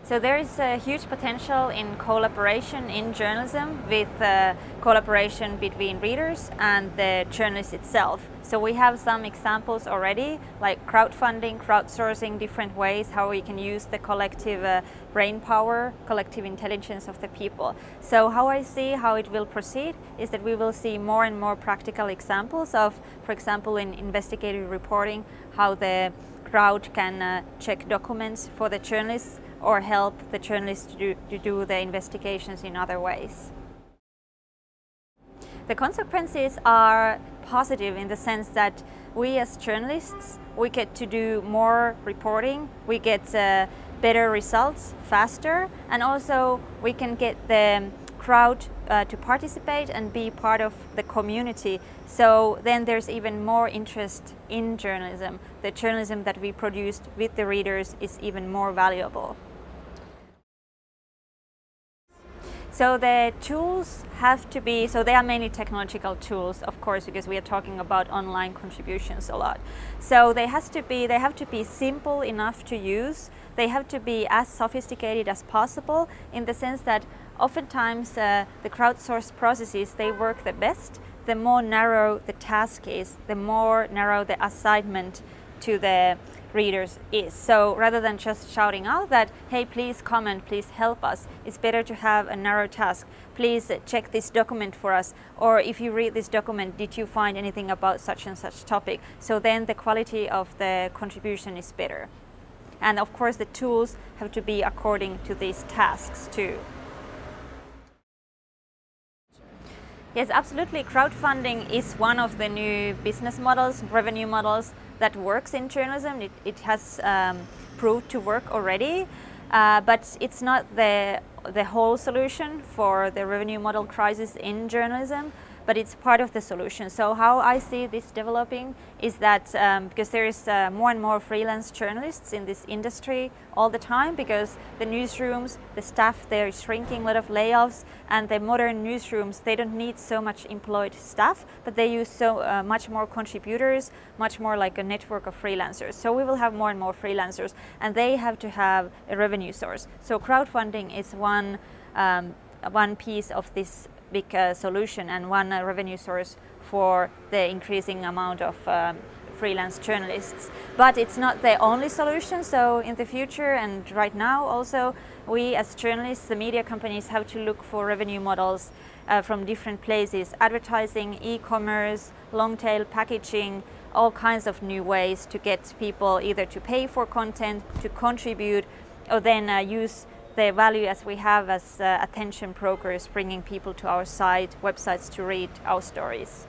So there is a huge potential in collaboration in journalism with collaboration between readers and the journalist itself. So we have some examples already, like crowdfunding, crowdsourcing, different ways how we can use the collective brain power, collective intelligence of the people. So how I see how it will proceed is that we will see more and more practical examples of, for example, in investigative reporting, how the crowd can check documents for the journalists or help the journalists to do the investigations in other ways. The consequences are positive in the sense that we as journalists, we get to do more reporting, we get better results faster, and also we can get the crowd to participate and be part of the community. So then there's even more interest in journalism. The journalism that we produced with the readers is even more valuable. So the tools have to be, so they are mainly technological tools, of course, because we are talking about online contributions a lot. So they have to be simple enough to use. They have to be as sophisticated as possible, in the sense that oftentimes the crowdsourced processes, they work the best. The more narrow the task is, the more narrow the assignment to the readers is. So rather than just shouting out that, hey, please comment, please help us, it's better to have a narrow task. Please check this document for us, or if you read this document, did you find anything about such and such topic? So then the quality of the contribution is better. And of course the tools have to be according to these tasks too. Yes, absolutely. Crowdfunding is one of the new business models, revenue models that works in journalism. It has proved to work already, but it's not the whole solution for the revenue model crisis in journalism, but it's part of the solution. So how I see this developing is that because there is more and more freelance journalists in this industry all the time, because the newsrooms, the staff, they're shrinking, a lot of layoffs, and the modern newsrooms, they don't need so much employed staff, but they use so much more contributors, much more like a network of freelancers. So we will have more and more freelancers, and they have to have a revenue source. So crowdfunding is one piece of this big solution and one revenue source for the increasing amount of freelance journalists. But it's not the only solution. So in the future and right now also, we as journalists, the media companies, have to look for revenue models from different places: advertising, e-commerce, long-tail packaging, all kinds of new ways to get people either to pay for content, to contribute, or then use the value as we have as attention brokers, bringing people to our site, websites to read our stories.